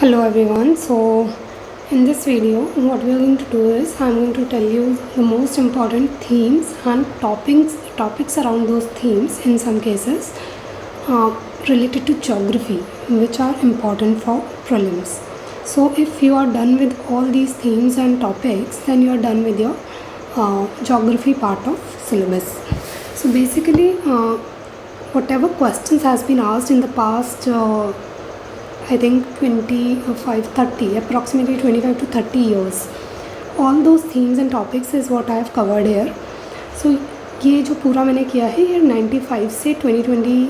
Hello everyone. So in this video what we are going to do is I'm going to tell you the most important themes and topics around those themes in some cases uh, related to geography which are important for prelims. So if you are done with all these themes and topics, then you are done with your geography part of syllabus. So basically whatever questions has been asked in the past I think 30 approximately 25 to 30 years, all those themes and topics is what I have covered here. So ये जो पूरा मैंने किया है ये 95 से 2020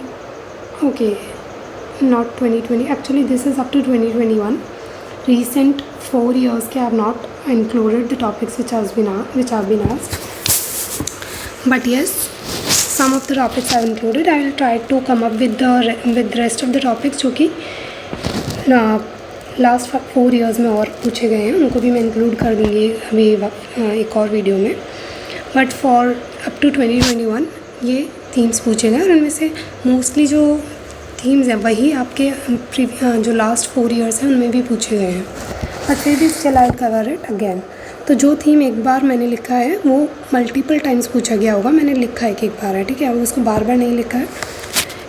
okay not 2020 actually this is up to 2021 recent 4 years के I have not included the topics which have been asked, but yes, some of the topics I have included. I will try to come up with the rest of the topics जो कि last 4 years में और पूछे गए हैं, उनको भी मैं इंक्लूड कर दूँगी अभी एक और वीडियो में. बट फॉर अप टू 2021 ये थीम्स पूछे गए और उनमें से मोस्टली जो थीम्स हैं वही आपके जो लास्ट 4 इयर्स हैं उनमें भी पूछे गए हैं. बट फिर भी still I cover it again. तो जो थीम एक बार मैंने लिखा है वो मल्टीपल टाइम्स पूछा गया होगा. मैंने लिखा है कि एक बार है, ठीक है, अब उसको बार बार नहीं लिखा है.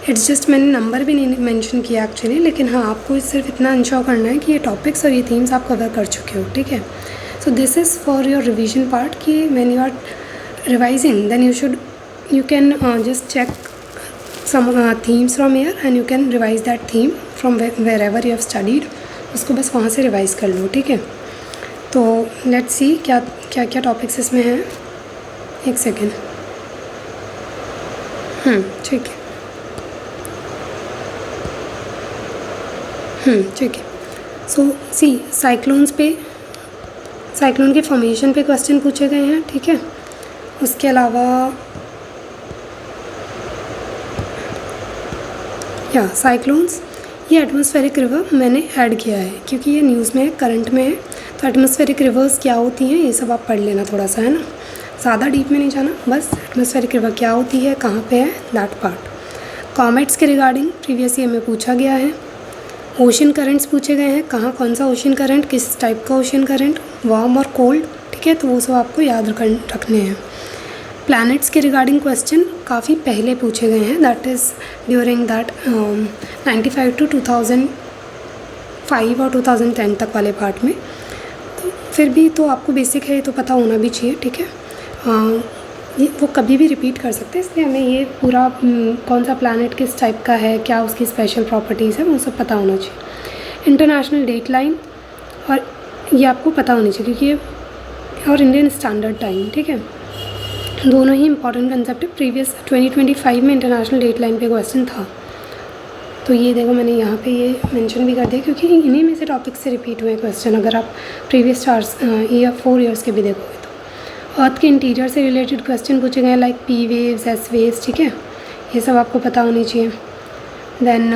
इट्स जस्ट मैंने नंबर भी नहीं मेंशन किया एक्चुअली, लेकिन हाँ आपको सिर्फ इतना इंश्योर करना है कि ये टॉपिक्स और ये थीम्स आप कवर कर चुके हो, ठीक है. So this is for your revision part कि when you are revising then you can just check some themes from here and you can revise that theme from wherever you have studied. उसको बस वहाँ से revise कर लो, ठीक है. तो let's see क्या क्या टॉपिक्स इसमें हैं. एक सेकेंड. ठीक है. ठीक है. सो सी साइक्लोन के फॉर्मेशन पे क्वेश्चन पूछे गए हैं, ठीक है. उसके अलावा या साइक्लोन्स ये एटमॉस्फेरिक रिवर मैंने ऐड किया है क्योंकि ये न्यूज़ में है, करंट में है. तो एटमॉस्फेरिक रिवर्स क्या होती हैं ये सब आप पढ़ लेना थोड़ा सा, है ना. ज़्यादा डीप में नहीं जाना, बस एटमॉस्फेरिक रिवर क्या होती है, कहाँ पे है, दैट पार्ट. कॉमेट्स के रिगार्डिंग प्रीवियस ईयर में पूछा गया है. ओशन करंट्स पूछे गए हैं, कहाँ कौन सा ओशन करंट, किस टाइप का ओशन करंट, वार्म और कोल्ड, ठीक है. तो वो सब आपको याद रखने हैं. प्लैनेट्स के रिगार्डिंग क्वेश्चन काफ़ी पहले पूछे गए हैं, that is during that 95 to 2005 और 2010 तक वाले पार्ट में. तो फिर भी तो आपको बेसिक है, तो पता होना भी चाहिए, ठीक है. ये वो कभी भी रिपीट कर सकते हैं, इसलिए हमें ये पूरा कौन सा प्लैनेट किस टाइप का है, क्या उसकी स्पेशल प्रॉपर्टीज़ है, वो सब पता होना चाहिए. इंटरनेशनल डेट लाइन और ये आपको पता होनी चाहिए क्योंकि ये और इंडियन स्टैंडर्ड टाइम, ठीक है, दोनों ही इंपॉर्टेंट कंसेप्ट है. प्रीवियस 2025 में इंटरनेशनल डेट लाइन पे क्वेश्चन था, तो ये देखो मैंने यहाँ पे ये मेंशन भी कर दिया क्योंकि इन्हीं में से टॉपिक से रिपीट हुए क्वेश्चन. अगर आप प्रीवियस 4 ईयर्स के भी देखोगे तो अर्थ के इंटीरियर से रिलेटेड क्वेश्चन पूछे गए like P waves, S waves, ठीक है, ये सब आपको पता होनी चाहिए. देन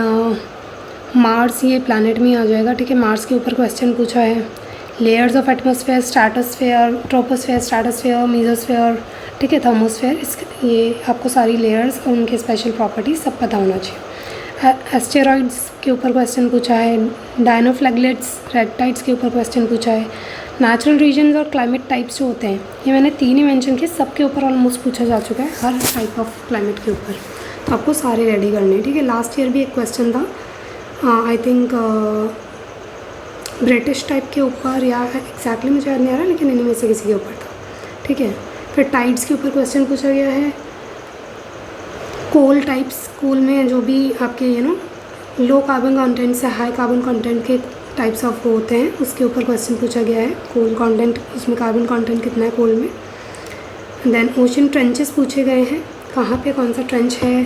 मार्स, ये प्लैनेट में ही आ जाएगा, ठीक है. मार्स के ऊपर क्वेश्चन पूछा है. Layers of atmosphere, stratosphere, troposphere, stratosphere, mesosphere, ठीक है, थर्मोस्फेयर, ये आपको सारी लेयर्स और उनके स्पेशल प्रॉपर्टीज सब पता होना चाहिए. एस्टेरॉइड्स के ऊपर क्वेश्चन पूछा है. डायनोफ्लैगलेट्स, रेड टाइड्स के ऊपर क्वेश्चन पूछा है. नेचुरल रीजन्स और क्लाइमेट टाइप्स जो होते हैं, ये मैंने 3 ही मेंशन किए, सबके ऊपर ऑलमोस्ट पूछा जा चुका है, हर टाइप ऑफ क्लाइमेट के ऊपर. तो आपको सारे रेडी करने हैं, ठीक है. लास्ट ईयर भी एक क्वेश्चन था आई थिंक ब्रिटिश टाइप के ऊपर, या एग्जैक्टली मुझे याद नहीं आ रहा, लेकिन इन्हीं में से किसी के ऊपर था, ठीक है. फिर टाइड्स के ऊपर क्वेश्चन पूछा गया है. कोल टाइप्स, कोल में जो भी आपके लो कार्बन कंटेंट से हाई कार्बन कंटेंट के टाइप्स ऑफ वो होते हैं, उसके ऊपर क्वेश्चन पूछा गया है. कोल कंटेंट, उसमें कार्बन कंटेंट कितना है कोल में. देन ओशन ट्रेंचेस पूछे गए हैं, कहाँ पे कौन सा ट्रेंच है,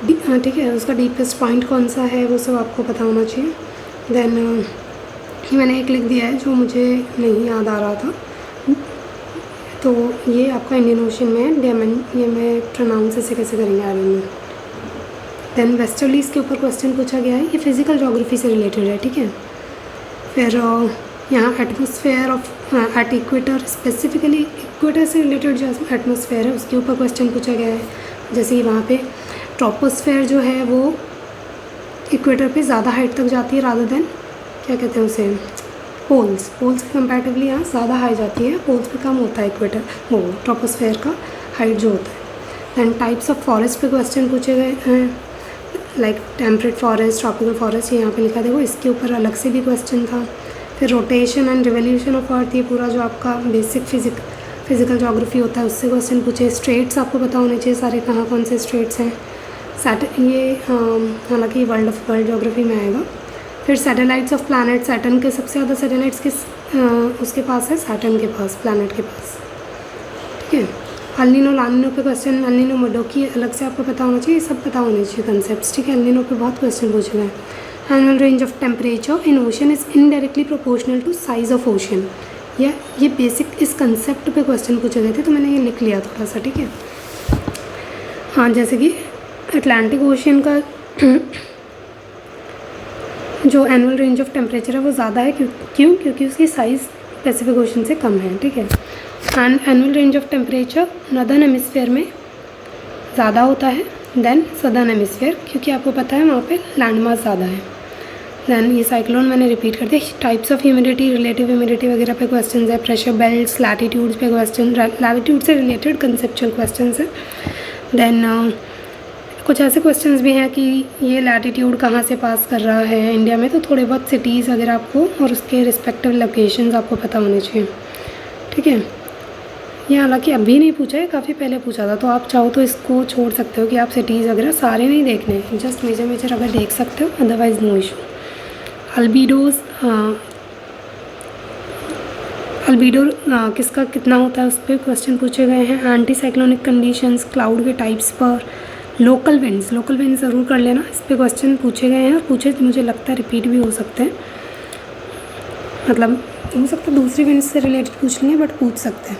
ठीक है, उसका डीपेस्ट पॉइंट कौन सा है, वो सब आपको पता होना चाहिए. देन मैंने एक लिख दिया है जो मुझे नहीं याद आ रहा था, तो ये आपका इंडियन ओशन में है, ये मैं प्रोनाउंस ऐसे कैसे करेंगे I don't know. Then westerlies के ऊपर क्वेश्चन पूछा गया है, ये फिजिकल ज्योग्राफी से रिलेटेड है, ठीक है. फिर यहाँ atmosphere of at equator, specifically equator से रिलेटेड जो एटमॉस्फेयर है उसके ऊपर क्वेश्चन पूछा गया है. जैसे वहाँ पे ट्रोपोस्फेयर जो है वो इक्वेटर पे ज़्यादा हाइट तक जाती है रादर देन क्या कहते हैं उसे, पोल्स के कंपैरेटिवली यहाँ ज़्यादा हाई जाती है, पोल्स पे कम होता है इक्वेटर वो ट्रोपोस्फेयर का हाइट जो होता है। दैन टाइप्स ऑफ फॉरेस्ट पे क्वेश्चन पूछे गए हैं, like temperate forest, tropical forest, ये यहाँ पे लिखा देखो, इसके ऊपर अलग से भी क्वेश्चन था। फिर rotation and revolution of earth, ये पूरा जो आपका बेसिक फिजिकल ज्योग्राफी होता है उससे क्वेश्चन पूछे। स्ट्रेट्स आपको पता होने चाहिए सारे, कहाँ कौन से स्ट्रेट्स हैं। ये हालांकि वर्ल्ड ज्योग्राफी में आएगा। फिर सैटेलाइट्स ऑफ प्लैनेट, सैटर्न के सबसे ज़्यादा सैटेलाइट्स किस उसके पास है, सैटर्न के पास, प्लैनेट के पास, ठीक है। अल्निनो लानिनो पे क्वेश्चन, अल्निनो मोडोकी अलग से आपको पता होना चाहिए, सब पता होने चाहिए कंसेप्ट, ठीक है। अल्निनो पे बहुत क्वेश्चन पूछे गए। Annual range of temperature in ocean is indirectly proportional to size of ocean, ये बेसिक इस कंसेप्ट पे क्वेश्चन पूछे गए थे, तो मैंने ये लिख लिया थोड़ा सा, ठीक है। हाँ, जैसे कि अटलांटिक ओशन का जो एनुअल रेंज ऑफ टेम्परेचर है वो ज़्यादा है, क्यों, क्योंकि उसकी साइज़ पैसिफिक ओशन से कम है, ठीक है। And annual range of temperature northern hemisphere में ज़्यादा होता है देन सदर्न हेमिस्फीयर, क्योंकि आपको पता है वहाँ पे लैंड मास ज़्यादा है। दैन ये साइक्लोन मैंने रिपीट कर दिया। Types of humidity, relative humidity वगैरह पे क्वेश्चन है। प्रेशर बेल्ट्स, लैटिट्यूड्स पे क्वेश्चन, लैटिट्यूड से रिलेटेड कंसेप्चुअल क्वेश्चन है। देन कुछ ऐसे क्वेश्चंस भी हैं कि ये लैटिट्यूड कहाँ से पास कर रहा है इंडिया में, तो थोड़े बहुत सिटीज़ वगैरह आपको और उसके रिस्पेक्टिव लोकेशंस आपको पता होने चाहिए, ठीक है। ये हालांकि अभी नहीं पूछा है, काफ़ी पहले पूछा था, तो आप चाहो तो इसको छोड़ सकते हो कि आप सिटीज़ वगैरह सारे नहीं देखने, जस्ट मेजर अगर देख सकते हो, अदरवाइज़ नो इशू। अल्बीडो किसका कितना होता है उस पर क्वेश्चन पूछे गए हैं। एंटी साइक्लोनिक कंडीशंस, क्लाउड के टाइप्स पर, लोकल विंड्स ज़रूर कर लेना, इस पर क्वेश्चन पूछे गए हैं, और पूछे मुझे लगता है रिपीट भी हो सकते हैं, मतलब हो सकता है दूसरी विंड्स से रिलेटेड पूछ लेंगे, बट पूछ सकते हैं।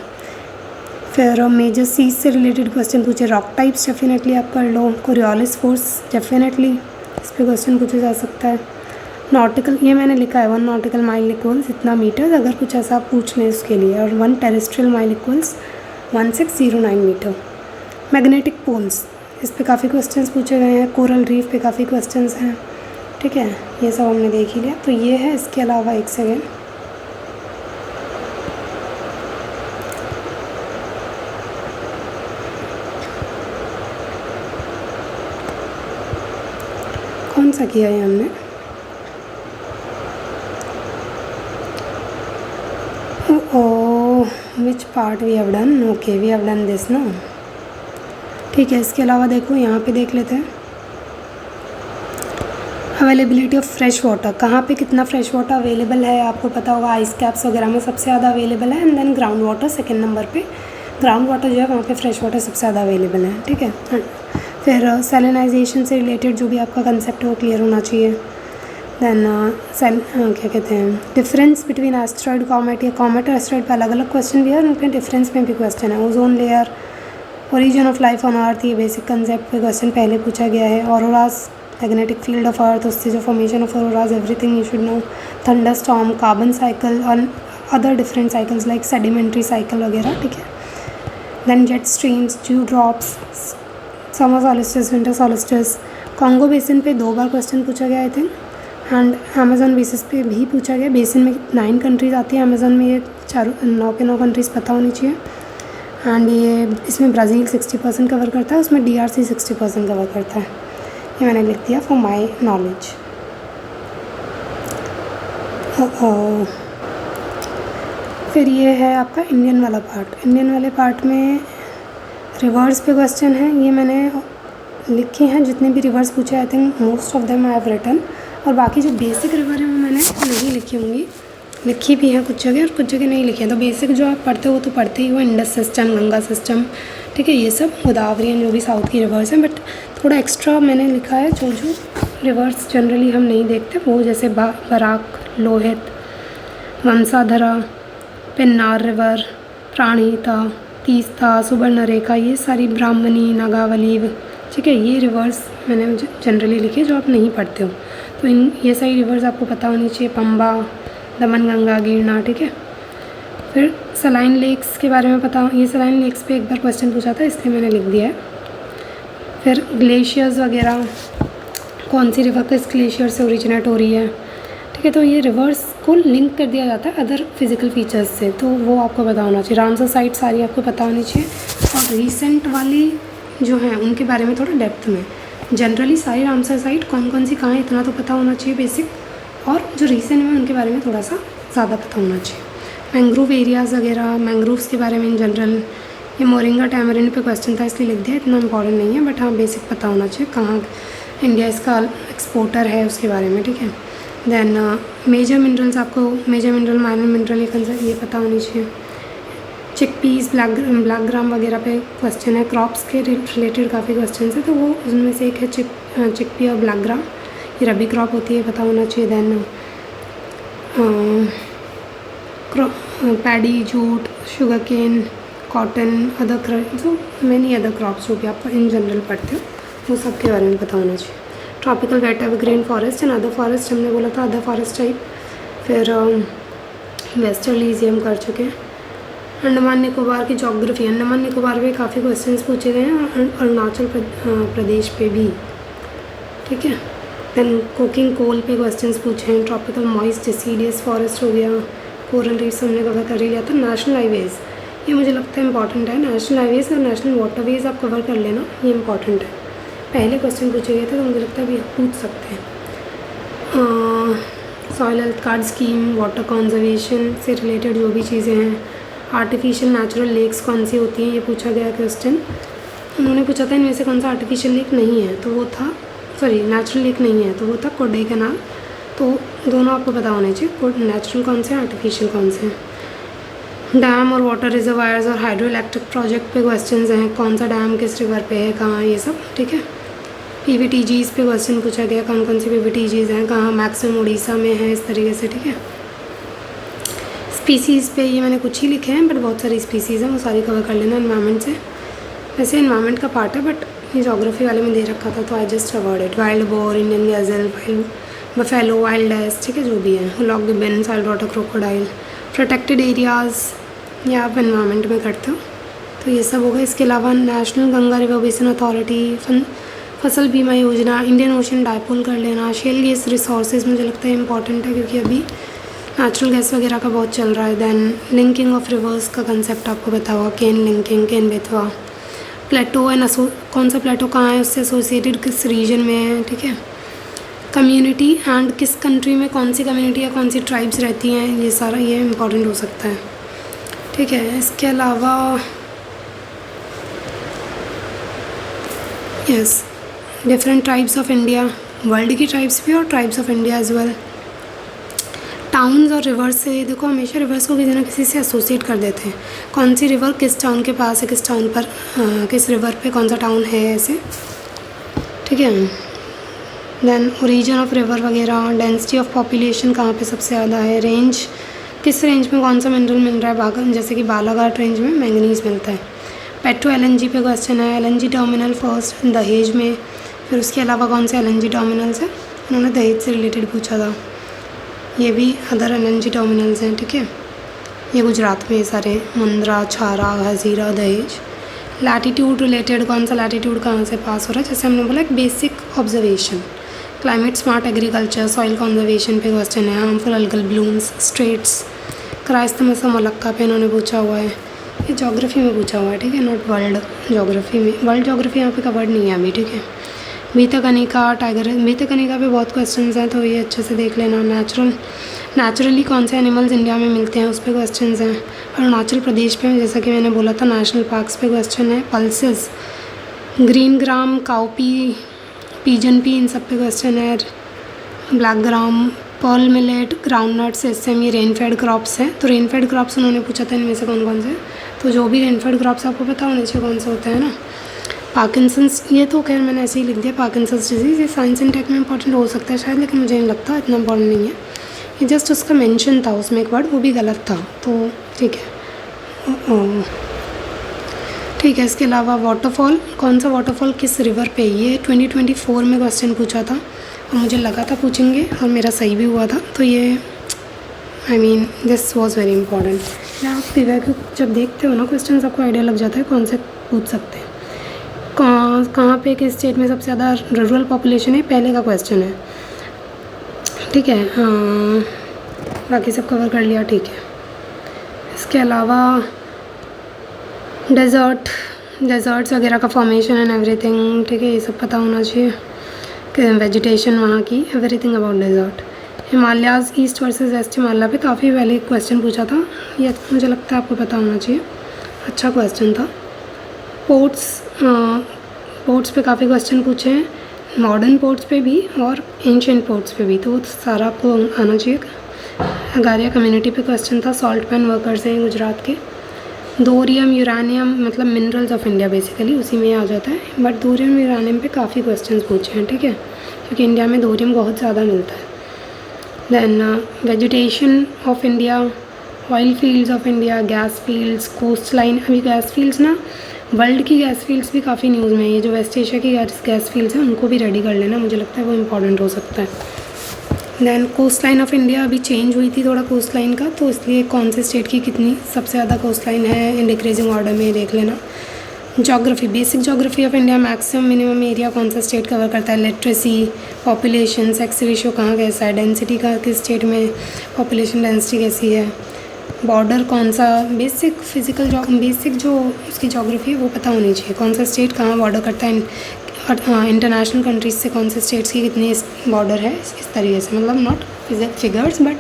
फिर मेजर सीज से रिलेटेड क्वेश्चन पूछे। रॉक टाइप्स डेफिनेटली आप कर लो। कोरियोलिस फोर्स डेफिनेटली इस पर क्वेश्चन पूछा जा सकता है। नॉटिकल, ये मैंने लिखा है 1 नॉटिकल माइल इक्वल्स इतना मीटर, अगर कुछ ऐसा आप पूछ लें उसके लिए, और 1 terrestrial mile equals 1609 metre. Magnetic poles, इस पे काफ़ी क्वेश्चंस पूछे गए हैं। कोरल रीफ पे काफ़ी क्वेश्चंस हैं, ठीक है। ये सब हमने देख ही लिया, तो ये है। इसके अलावा एक सेकेंड, कौन सा किया है हमने, which part we have done, okay we have done this ना, ठीक है। इसके अलावा देखो यहाँ पे देख लेते हैं अवेलेबिलिटी ऑफ फ्रेश वाटर, कहाँ पे कितना फ्रेश वाटर अवेलेबल है, आपको पता होगा आइस कैप्स वगैरह में सबसे ज़्यादा अवेलेबल है, and then ground water second number पे। ग्राउंड वाटर जो है वहाँ पे फ्रेश वाटर सबसे ज़्यादा अवेलेबल है, ठीक है। फिर सैलिनाइजेशन से रिलेटेड जो भी आपका कंसेप्ट है वो क्लियर होना चाहिए। दैन क्या कहते हैं, डिफरेंस बिटवीन एस्ट्रॉइड कॉमेट, या कॉमेट और एस्ट्रॉइड पर अलग अलग क्वेश्चन भी है, और उनके डिफरेंस में भी क्वेश्चन है। Ozone layer, origin of life on earth, ये बेसिक कंसेप्ट पे क्वेश्चन पहले पूछा गया है। Auroras, magnetic field of earth, उससे जो formation of auroras, everything you should know. Thunder storm, carbon cycle और other different cycles like sedimentary cycle वगैरह, ठीक है। Then jet streams, dew drops, summer solstice, winter solstice. Congo basin पे 2 बार question पूछा गया I think, and Amazon basis पे भी पूछा गया। बेसिन में 9 कंट्रीज़ आती है, अमेज़न में ये 9 के 9 कंट्रीज़ पता होनी चाहिए। एंड ये इसमें ब्राज़ील 60% कवर करता है, उसमें DRC 60% कवर करता है। ये मैंने लिख दिया फॉर माई नॉलेज। फिर ये है आपका इंडियन वाला पार्ट। इंडियन वाले पार्ट में रिवर्स पे क्वेश्चन है, ये मैंने लिखे हैं जितने भी रिवर्स पूछे, I think most of them I have written, और बाकी जो बेसिक रिवर है वो मैंने नहीं लिखी होंगी, लिखी भी हैं कुछ जगह और कुछ जगह नहीं लिखी हैं। तो बेसिक जो आप पढ़ते हो वो तो पढ़ते ही हो, इंडस सिस्टम, गंगा सिस्टम, ठीक है, ये सब गोदावरी एंड जो भी साउथ की रिवर्स हैं, बट थोड़ा एक्स्ट्रा मैंने लिखा है जो रिवर्स जनरली हम नहीं देखते, वो जैसे बराक, लोहित, वंसाधरा, पेन्नार रिवर, प्राणहिता, तीस्ता, सुवर्णरेखा, ये सारी ब्राह्मणी, नागावली, ठीक है, ये रिवर्स मैंने जनरली लिखे जो आप नहीं पढ़ते हो। तो ये सारी रिवर्स आपको पता होनी चाहिए, पंबा, दमन गंगा, गिरना, ठीक है। फिर सलाइन लेक्स के बारे में पता, ये सलाइन लेक्स पे एक बार क्वेश्चन पूछा था इसलिए मैंने लिख दिया है। फिर ग्लेशियर्स वगैरह, कौन सी रिवर किस ग्लेशियर से ओरिजिनेट हो रही है, ठीक ठीक है। तो ये रिवर्स को लिंक कर दिया जाता है अदर फिजिकल फीचर्स से, तो वो आपको पता होना चाहिए। रामसर साइट सारी आपको पता होनी चाहिए, और रिसेंट वाली जो हैं उनके बारे में थोड़ा डेप्थ में। जनरली सारी रामसर साइट कौन कौन सी कहाँ है इतना तो पता होना चाहिए बेसिक, और जो रिसेंट में उनके बारे में थोड़ा सा ज़्यादा पता होना चाहिए। मैंग्रोव एरियाज़ वगैरह, मैंग्रोव्स के बारे में इन जनरल। ये मोरिंगा टैमरिन पे क्वेश्चन था इसलिए लिख दिया, इतना इंपॉर्टेंट नहीं है, बट हाँ बेसिक पता होना चाहिए कहाँ इंडिया इसका एक्सपोर्टर है उसके बारे में, ठीक है। देन मेजर मिनरल्स, आपको मेजर मिनरल, माइनर मिनरल ये पता होनी चाहिए। चिकपीस, ब्लैक ग्राम वगैरह पे क्वेश्चन है। क्रॉप्स के रिलेटेड काफ़ी क्वेश्चन है, तो वो उसमें से एक है चिकपी और ब्लैक ग्राम, ये रबी क्रॉप होती है, पता होना चाहिए। Then paddy, jute, sugar cane, cotton, जो मैनी अदर क्रॉप्स जो भी आप इन जनरल पढ़ते हो वो सब के बारे में पता होना चाहिए। Tropical wet evergreen forest and other forest, हमने बोला था अदर फॉरेस्ट टाइप। फिर वेस्टर्लीज हम कर चुके हैं। अंडमान निकोबार की जोग्राफी, अंडमान निकोबार पे काफ़ी क्वेश्चंस पूछे गए हैं, और अरुणाचल प्रदेश पे भी, ठीक है। देन कुकिंग कोल पे क्वेश्चंस पूछे हैं। ट्रॉपिकल मॉइस्ट डिसीडियस फॉरेस्ट हो गया। कोरल रीफ्स हमने कवर कर ही लिया था। नेशनल हाईवेज़, ये मुझे लगता है इंपॉर्टेंट है। नेशनल हाईवेज़ और नेशनल वाटरवेज़ आप कवर कर लेना, ये इंपॉर्टेंट है। पहले क्वेश्चन पूछे गए थे तो मुझे लगता है अभी पूछ सकते हैं। Soil health card scheme, water conservation से रिलेटेड जो भी चीज़ें हैं। आर्टिफिशियल नेचुरल लेक्स कौन सी होती हैं, ये पूछा गया क्वेश्चन। उन्होंने पूछा था इनमें से कौन सा आर्टिफिशियल लेक नहीं है, तो वो था, सॉरी नेचुरल लेक नहीं है, तो वो था कोडई कैनाल। तो दोनों आपको पता होने चाहिए, नेचुरल कौन से हैं, आर्टिफिशियल कौन से हैं। डैम और वाटर रिजर्वायर्स और हाइड्रो इलेक्ट्रिक प्रोजेक्ट पे क्वेश्चंस हैं, कौन सा डैम किस रिवर पे है, कहाँ, ये सब, ठीक है। पीवीटीजीज़ पे क्वेश्चन पूछा गया, कौन कौन सी पीवीटीजीज़ हैं, कहाँ, मैक्सिमम उड़ीसा में है, इस तरीके से, ठीक है। स्पीसीज़ पे ये मैंने कुछ ही लिखे हैं, बट बहुत सारी स्पीसीज़ हैं, वो सारी कवर कर लेना एनवायरनमेंट से। वैसे एनवायरनमेंट का पार्ट है, बट ये जोग्राफी वाले में दे रखा था, तो I just avoid it. Wild boar, Indian gazelle, buffalo, wild ass, ठीक है, जो भी है। लॉग gibbon, salt water crocodile. Protected areas ये आप एनवायरनमेंट में करते हो, तो ये सब होगा। इसके अलावा national Ganga river basin authority, फसल बीमा योजना, इंडियन ओशन डायपोल कर लेना। शेल गैस रिसोर्सेज मुझे लगता है इंपॉर्टेंट है, क्योंकि अभी नेचुरल गैस वगैरह का बहुत चल रहा है। देन लिंकिंग ऑफ रिवर्स का कंसेप्ट आपको पता होगा, Ken linking, Ken Betwa. Plateau and कौन सा प्लेटो कहाँ है, उससे एसोसिएटेड किस रीजन में है, ठीक है। कम्युनिटी एंड किस कंट्री में कौन सी कम्युनिटी या कौन सी ट्राइब्स रहती हैं, ये सारा ये इंपॉर्टेंट हो सकता है, ठीक है। इसके अलावा yes, different tribes of India, world की ट्राइब्स भी और tribes of India as well. Towns और रिवर्स से, देखो हमेशा रिवर्स को किसी ना किसी से एसोसिएट कर देते हैं, कौन सी रिवर किस टाउन के पास है, किस टाउन पर किस रिवर पे कौन सा टाउन है, ऐसे, ठीक है। देन ओरिजिन ऑफ रिवर वगैरह। डेंसिटी ऑफ पॉपुलेशन कहाँ पे सबसे ज़्यादा है। रेंज, किस रेंज में कौन सा मिनरल मिल रहा है, जैसे कि बालाघाट रेंज में मैंगनीज़ मिलता है। पेट्रो एलएनजी पे क्वेश्चन है। एलएनजी टर्मिनल फर्स्ट दहेज में, फिर उसके अलावा कौन से एलएनजी टर्मिनल्स हैं, उन्होंने दहेज से रिलेटेड पूछा था। ये भी अदर एलएनजी टर्मिनल्स हैं, ठीक है। ये गुजरात में सारे, मुंद्रा, छारा, हज़ीरा, दहेज। लैटीट्यूड रिलेटेड, कौन सा लैटीट्यूड कहाँ से पास हो रहा है, जैसे हमने बोला एक basic observation. Climate smart agriculture, soil conservation पे क्वेश्चन है। Harmful algal blooms, straits, Christmas Malacca पे इन्होंने पूछा हुआ है। ये ज्योग्राफी में पूछा हुआ है, ठीक है, नॉट वर्ल्ड ज्योग्राफी में। वर्ल्ड ज्योग्राफी यहाँ पे कवर्ड नहीं है अभी, ठीक है। भीतकनिका, टाइगर, भीतकनिका पे बहुत क्वेश्चंस हैं, तो ये अच्छे से देख लेना। नेचुरली कौन से एनिमल्स इंडिया में मिलते हैं, उस पर क्वेश्चंस हैं। अरुणाचल प्रदेश पे, जैसा कि मैंने बोला था, नेशनल पार्क्स पे क्वेश्चन है। Pulses, green gram, cowpea, pigeon pea, इन सब पे क्वेश्चन है। Black gram, pearl millet, ground nut, sesame, ये रेनफेड क्रॉप्स हैं, तो रेनफेड क्रॉप्स उन्होंने पूछा था इनमें से कौन कौन से, तो जो भी रेनफेड क्रॉप्स आपको पता होने चाहिए कौन से होते हैं ना। पार्किंसंस, ये तो खैर मैंने ऐसे ही लिख दिया, पार्किंसंस डिजीज़, ये साइंस एंड टेक में इंपॉर्टेंट हो सकता है शायद, लेकिन मुझे नहीं लगता इतना इंपॉर्टेंट नहीं है। ये जस्ट उसका मेंशन था उसमें एक वर्ड, वो भी गलत था, तो ठीक है। ठीक है, इसके अलावा वाटरफॉल, कौन सा वाटरफॉल किस रिवर पे, ये 2024 में क्वेश्चन पूछा था और मुझे लगा था पूछेंगे और मेरा सही भी हुआ था, तो ये I mean this was very important. आप पीवाईक्यू जब देखते हो ना क्वेश्चन, आपको आइडिया लग जाता है कौन से पूछ सकते हैं। कहाँ पे किस स्टेट में सबसे ज़्यादा रूरल पॉपुलेशन है, पहले का क्वेश्चन है। ठीक है। बाकी सब कवर कर लिया, ठीक है। इसके अलावा डेजर्ट्स वगैरह का फॉर्मेशन एंड एवरीथिंग, ठीक है, ये सब पता होना चाहिए कि वेजिटेशन वहाँ की, everything about desert. Himalayas east versus west Himalaya पे काफ़ी पहले क्वेश्चन पूछा था, ये मुझे लगता है आपको पता होना चाहिए, अच्छा क्वेश्चन था। पोर्ट्स पे काफ़ी क्वेश्चन पूछे हैं, मॉडर्न पोर्ट्स पे भी और एंशिएंट पोर्ट्स पे भी, तो सारा आपको आना चाहिए। अगारिया कम्युनिटी पे क्वेश्चन था, सॉल्ट पैन वर्कर्स हैं गुजरात के। थोरियम यूरानियम मतलब मिनरल्स ऑफ इंडिया बेसिकली उसी में आ जाता है, बट थोरियम यूरानियम पे काफ़ी क्वेश्चन पूछे हैं, ठीक है, क्योंकि इंडिया में थोरियम बहुत ज़्यादा मिलता है। Then vegetation of India, oil fields of India, gas fields, coast line. अभी गैस फील्ड्स ना, वर्ल्ड की गैस फील्ड्स भी काफ़ी न्यूज़ में है, ये जो वेस्ट एशिया की गैस फील्ड्स हैं उनको भी रेडी कर लेना, मुझे लगता है वो इंपॉर्टेंट हो सकता है। Than coast line of India अभी चेंज हुई थी थोड़ा कोस्ट लाइन का, तो इसलिए कौन से स्टेट की कितनी सबसे ज़्यादा कोस्ट लाइन है इन डिक्रीजिंग ऑर्डर में देख लेना। Geography, basic geography of India, maximum minimum area कौन सा स्टेट कवर करता है, लिटरेसी, पॉपुलेशन, सेक्स रेशियो कहाँ कैसा है, डेंसिटी का किस स्टेट में पॉपुलेशन डेंसिटी कैसी है, बॉर्डर कौन सा, बेसिक फिजिकल बेसिक जो उसकी जोग्राफी है वो पता होनी चाहिए, कौन सा स्टेट कहाँ बॉर्डर करता है, इंटरनेशनल कंट्रीज से कौन से स्टेट्स की कितनी बॉर्डर है, इस तरीके से, मतलब नॉट फिगर्स बट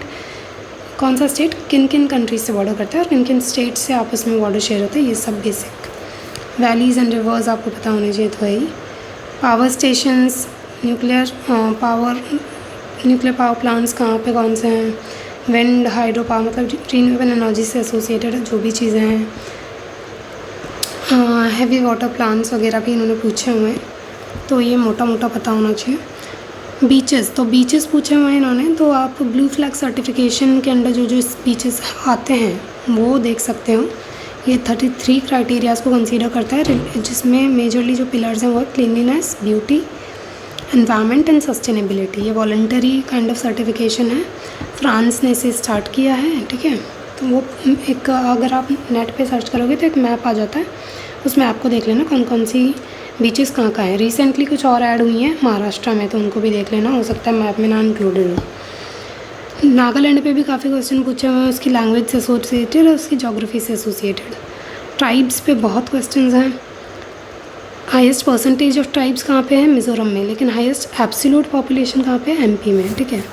कौन सा स्टेट किन किन कंट्रीज से बॉर्डर करता है और किन किन स्टेट से आपस में बॉर्डर शेयर होता है, ये सब बेसिक। वैलीज़ एंड रिवर्स आपको पता होने चाहिए तो ही। Power stations, nuclear power plants कहाँ पे कौन से हैं, विंड, हाइड्रो पावर मतलब रीन्यूएबल एनर्जी से एसोसिएटेड जो भी चीज़ें हैं, हैवी वाटर प्लांट्स वगैरह भी इन्होंने पूछे हुए हैं, तो ये मोटा मोटा पता होना चाहिए। बीचेस, तो बीचेस पूछे हुए हैं इन्होंने, तो आप ब्लू फ्लैग सर्टिफिकेशन के अंडर जो जो बीचेस आते हैं वो देख सकते हो। ये 33 क्राइटेरियाज़ को कंसीडर करता है, जिसमें मेजरली जो पिलर्स हैं वो cleanliness, beauty, environment and sustainability. ये वॉलंटरी काइंड ऑफ सर्टिफिकेशन है, फ्रांस ने इसे स्टार्ट किया है, ठीक है। तो वो एक अगर आप नेट पे सर्च करोगे तो एक मैप आ जाता है, उसमें आपको देख लेना कौन कौन सी बीचेस कहाँ कहाँ हैं। रिसेंटली कुछ और ऐड हुई हैं महाराष्ट्र में, तो उनको भी देख लेना, हो सकता है मैप में ना इंक्लूडेड हो। नागालैंड पे भी काफ़ी क्वेश्चन पूछे हुए हैं, उसकी लैंग्वेज से एसोसिएटेड और उसकी जोग्राफी से एसोसिएटेड। ट्राइब्स पे बहुत क्वेश्चंस हैं। हाईएस्ट परसेंटेज ऑफ ट्राइब्स कहाँ पे है, मिज़ोरम में, लेकिन हाईएस्ट एब्सोल्यूट पॉपुलेशन कहाँ पे है, एमपी में, ठीक है।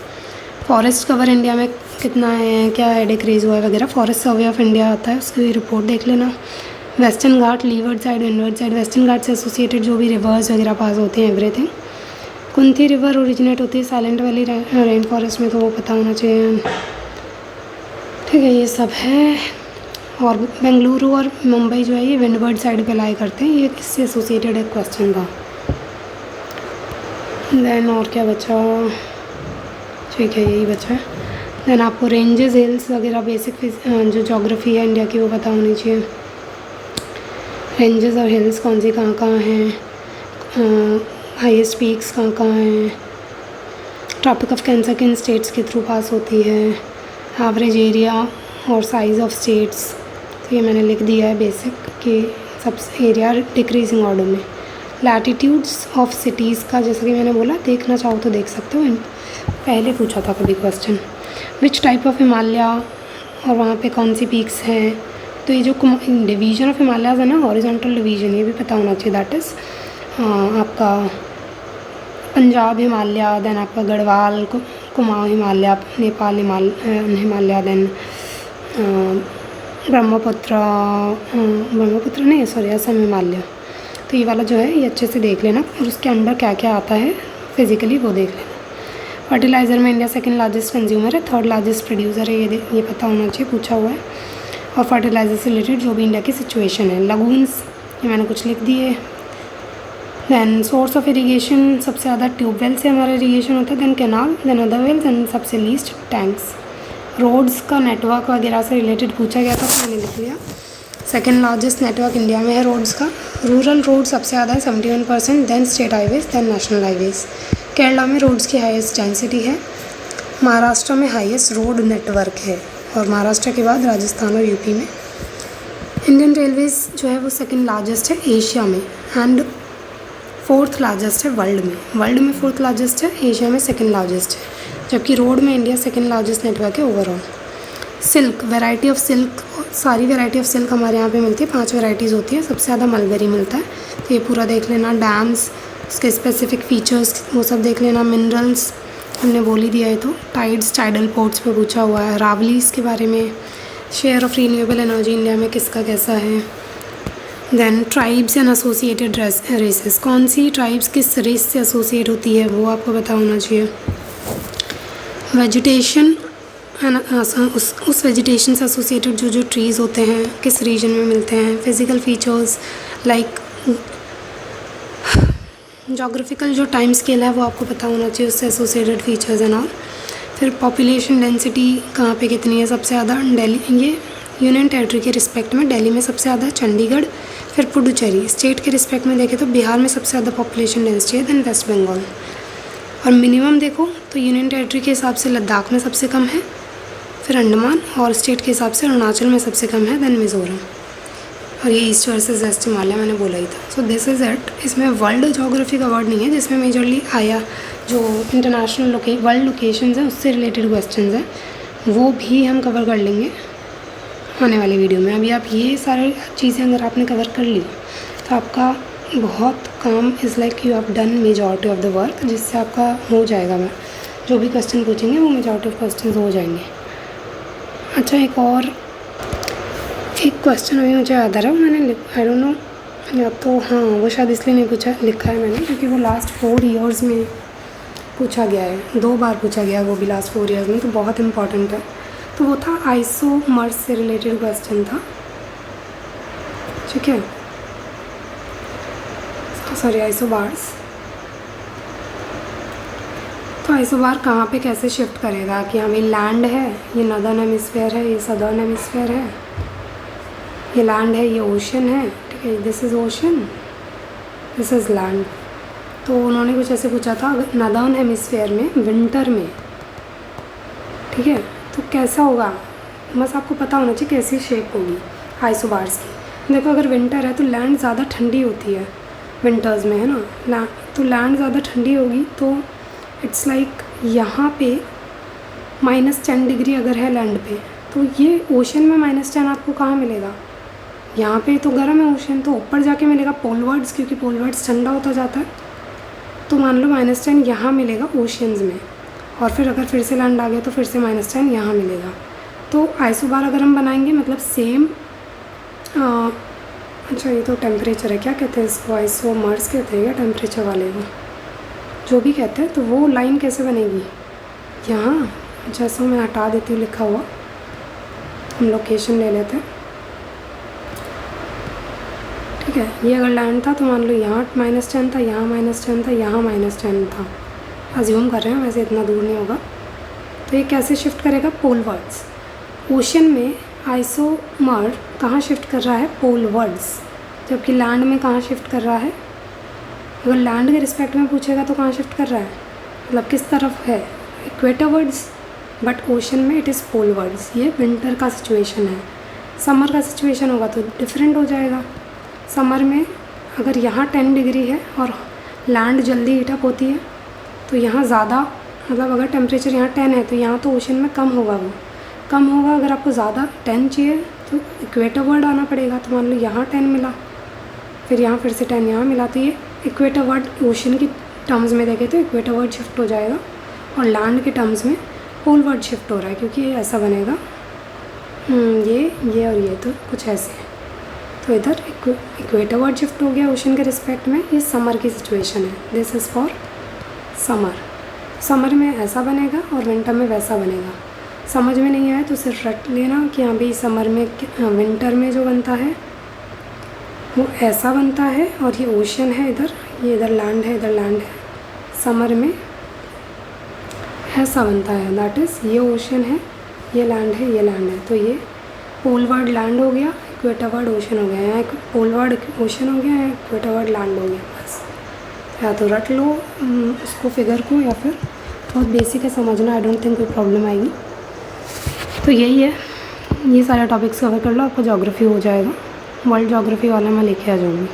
फॉरेस्ट कवर इंडिया में कितना है, क्या है, डिक्रीज़ हुआ है वगैरह, फॉरेस्ट सर्वे ऑफ इंडिया आता है, उसकी रिपोर्ट देख लेना। Western Ghat, leeward side, windward side, western Ghat से एसोसिएटेड जो भी रिवर्स वगैरह पास होते हैं, एवरीथिंग। कुंती रिवर ओरिजिनेट होती है साइलेंट वैली रेन फॉरेस्ट में, तो वो पता होना चाहिए, ठीक है, ये सब है। और बेंगलुरु और मुंबई जो है ये विंडवर्ड साइड पे लाई करते हैं, ये इससे एसोसिएटेड एक क्वेश्चन था। देन और क्या बचा, ठीक है यही बचा है। देन आपको रेंजेस, हिल्स वगैरह बेसिक जो जोग्राफी है इंडिया की वो पता होनी चाहिए। रेंजेस और हिल्स कौन सी कहाँ कहाँ हैं, हाईएस्ट पीक्स कहाँ कहाँ हैं, ट्रॉपिक ऑफ कैंसर किन स्टेट्स के थ्रू पास होती है, एवरेज एरिया और साइज़ ऑफ स्टेट्स, तो ये मैंने लिख दिया है बेसिक कि सब एरिया डिक्रीजिंग ऑर्डर में। लैटिट्यूड्स ऑफ सिटीज़ का जैसा कि मैंने बोला, देखना चाहो तो देख सकते हो, पहले पूछा था कभी question. Which type of Himalaya और वहाँ पे कौन सी पीक्स हैं, तो ये जो डिवीज़न ऑफ हिमालयाज़ है ना, हॉरिजॉन्टल डिवीज़न, ये भी पता होना चाहिए। दैट इज़ आपका पंजाब हिमालय, देन आपका गढ़वाल कुमाऊँ हिमालय, नेपाल हिमालय, देन ब्रह्मपुत्र नहीं सॉरी असम हिमालय। तो ये वाला जो है ये अच्छे से देख लेना, और उसके अंदर क्या क्या आता है फिज़िकली वो देख लेना। फर्टिलाइज़र में इंडिया सेकंड लार्जेस्ट कंज्यूमर है, थर्ड लार्जेस्ट प्रोड्यूसर है, ये पता होना चाहिए, पूछा हुआ है। और फर्टिलाइज़र से रिलेटेड जो भी इंडिया की सिचुएशन है। लगून्स ये मैंने कुछ लिख दिए। दैन सोर्स ऑफ इरीगेशन, सबसे ज़्यादा ट्यूबवेल से हमारा इरीगेशन होता है, than canal, than other wells, and सबसे लीस्ट टैंक्स। रोड्स का नेटवर्क वगैरह से रिलेटेड पूछा गया था, तो मैंने लिख लिया। सेकेंड लार्जेस्ट नेटवर्क इंडिया में है रोड्स का। रूरल रोड सबसे ज़्यादा है 71%, than state highways, than national highways. Kerala में रोड्स की हाईएस्ट डेंसिटी है। महाराष्ट्र में हाईएस्ट रोड नेटवर्क है, और महाराष्ट्र के बाद राजस्थान और यूपी में। इंडियन रेलवेज़ जो है वो सेकंड लार्जेस्ट है एशिया में, एंड फोर्थ लार्जेस्ट है वर्ल्ड में। वर्ल्ड में फोर्थ लार्जेस्ट है, एशिया में सेकंड लार्जेस्ट है। जबकि रोड में इंडिया सेकेंड लार्जेस्ट नेटवर्क है overall. Silk, variety of silk, सारी वैरायटी ऑफ सिल्क हमारे यहाँ पे मिलती है, 5 वैरायटीज़ होती है, सबसे ज़्यादा मलबेरी मिलता है। तो ये पूरा देख लेना, डैम्स, उसके स्पेसिफिक फीचर्स वो सब देख लेना। मिनरल्स हमने बोल ही दिया है। तो टाइड्स, टाइडल पोर्ट्स पे पूछा हुआ है। रावलीज़ के बारे में, share of renewable energy India में किसका कैसा है। Then tribes and associated races, कौन सी ट्राइब्स किस रेस से एसोसिएट होती है वो आपको पता होना चाहिए। वेजिटेशन एंड उस वेजिटेशन से एसोसिएटेड जो ट्रीज़ होते हैं किस रीजन में मिलते हैं। फिज़िकल फीचर्स लाइक जोग्राफिकल जो टाइम स्केल है वो आपको पता होना चाहिए, उससे एसोसिएटेड फीचर्स एंड ऑल। फिर पॉपुलेशन डेंसिटी कहाँ पे कितनी है सबसे ज़्यादा, दिल्ली, ये यूनियन टेरिटरी के रिस्पेक्ट में दिल्ली में सबसे ज़्यादा, चंडीगढ़, फिर पुडुचेरी। स्टेट के रिस्पेक्ट में देखें तो बिहार में सबसे ज़्यादा पॉपुलेशन डेंसिटी है, देन वेस्ट बंगाल। और मिनिमम देखो तो यूनियन टेरिटरी के हिसाब से लद्दाख में सबसे कम है, फिर अंडमान, और स्टेट के हिसाब से अरुणाचल में सबसे कम है, देन मिज़ोरम। और ये ईस्ट वर्सेस वेस्ट हिमालय मैंने बोला ही था। सो दिस इज़ इट। इसमें वर्ल्ड जोग्राफी का वर्ड नहीं है, जिसमें मेजरली आया जो इंटरनेशनल वर्ल्ड लोकेशंस हैं उससे रिलेटेड क्वेश्चंस हैं, वो भी हम कवर कर लेंगे आने वाली वीडियो में। अभी आप ये सारी चीज़ें अगर आपने कवर कर ली तो आपका बहुत काम is like you have done majority of the work, जिससे आपका हो जाएगा। मैं जो भी क्वेश्चन पूछेंगे वो मेजॉरिटी ऑफ क्वेश्चन हो जाएंगे। अच्छा, एक क्वेश्चन अभी मुझे याद आ रहा है, मैंने आई डोंट नो, या तो हाँ वो शायद इसलिए नहीं पूछा, लिखा है मैंने क्योंकि वो लास्ट 4 ईयर्स में पूछा गया है, 2 बार पूछा गया है वो भी लास्ट 4 ईयर्स में, तो बहुत इंपॉर्टेंट है। तो वो था आइसोमर्स से रिलेटेड क्वेश्चन था, ठीक है, सॉरी आइसोबार्स। तो आइसोबार कहाँ पे कैसे शिफ्ट करेगा कि हाँ भाई लैंड है, ये नॉर्दर्न हेमिस्फीयर है, ये सदर्न हेमिस्फीयर है, ये लैंड है, ये ओशन है, ठीक है, this is ocean, this is land. तो उन्होंने कुछ ऐसे पूछा था नॉर्दर्न हेमिस्फीयर में विंटर में, ठीक है, तो कैसा होगा, बस आपको पता होना चाहिए कैसी शेप होगी आइसोबार्स की। देखो अगर विंटर है तो लैंड ज़्यादा ठंडी होती है विंटर्स में, है ना, तो लैंड ज़्यादा ठंडी होगी, तो इट्स लाइक यहाँ पे -10 डिग्री अगर है लैंड पे, तो ये ओशन में -10 आपको कहाँ मिलेगा, यहाँ पे तो गर्म है ओशन, तो ऊपर जाके मिलेगा पोलवर्ड्स, क्योंकि पोलवर्ड्स ठंडा होता जाता है। तो मान लो -10 यहाँ मिलेगा ओशंस में, और फिर अगर फिर से लैंड आ गया तो फिर से -10 यहाँ मिलेगा। तो आइसोबार अगर हम बनाएंगे मतलब सेम, अच्छा ये तो टेम्परेचर है, क्या कहते हैं इसको, आइसोमर्स कहते हैं या टेम्परेचर वाले को, जो भी कहते हैं। तो वो लाइन कैसे बनेगी यहाँ, जैसा मैं हटा देती हूँ लिखा हुआ, हम लोकेशन ले लेते हैं, ठीक है। ये अगर लैंड था तो मान लो यहाँ -10 था, यहाँ -10 था, यहाँ -10 था, अज्यूम कर रहे हैं, वैसे इतना दूर नहीं होगा। तो ये कैसे शिफ्ट करेगा, पोलवर्ड्स। ओशन में आइसोमर कहाँ शिफ्ट कर रहा है, पोलवर्ड्स, जबकि लैंड में कहाँ शिफ्ट कर रहा है, अगर लैंड के रिस्पेक्ट में पूछेगा तो कहाँ शिफ्ट कर रहा है, मतलब किस तरफ है, इक्वेटरवर्ड्स, बट ओशन में इट इज़ पोलवर्ड्स। ये विंटर का सिचुएशन है। समर का सिचुएशन होगा तो डिफरेंट हो जाएगा। समर में अगर यहाँ 10 डिग्री है और लैंड जल्दी हीटअप होती है तो यहाँ ज़्यादा, मतलब अगर टेम्परेचर यहाँ 10 है तो यहाँ तो ओशन में कम होगा, वो कम होगा। अगर आपको ज़्यादा 10 चाहिए तो इक्वेटर वर्ड आना पड़ेगा। तो मान लो यहाँ 10 मिला, फिर यहाँ फिर से 10 यहाँ मिला, तो ये इक्वेटर वर्ड ओशन की टर्म्स में देखें तो इक्वेटर वर्ड शिफ्ट हो जाएगा, और लैंड के टर्म्स में पोल वर्ड शिफ्ट हो रहा है, क्योंकि ये ऐसा बनेगा, ये और ये तो कुछ ऐसे है। तो इधर इक्वेटर वर्ड शिफ्ट हो गया ओशन के रिस्पेक्ट में। ये समर की सिचुएशन है, this is for summer. Summer में ऐसा बनेगा और विंटर में वैसा बनेगा। समझ में नहीं आया तो सिर्फ रट लेना कि हाँ भाई समर में, विंटर में जो बनता है वो ऐसा बनता है, और ये ओशन है इधर, ये इधर लैंड है, इधर लैंड है। समर में ऐसा बनता है, दैट इज़ ये ओशन है, ये लैंड है, ये लैंड है। तो ये पोल वर्ड लैंड हो गया, इक्वेटर वर्ड ओशन हो गया, या पोल वर्ड ओशन हो गया, या इक्वेटर वर्ड लैंड हो गया। बस या तो रट लो उसको फिगर को, या फिर बहुत बेसिक है समझना, आई डोंट थिंक कोई प्रॉब्लम आएगी। तो यही है, ये सारे टॉपिक्स कवर कर लो, आपका ज्योग्राफी हो जाएगा। वर्ल्ड ज्योग्राफी वाला मैं लेके आ जाऊँगी।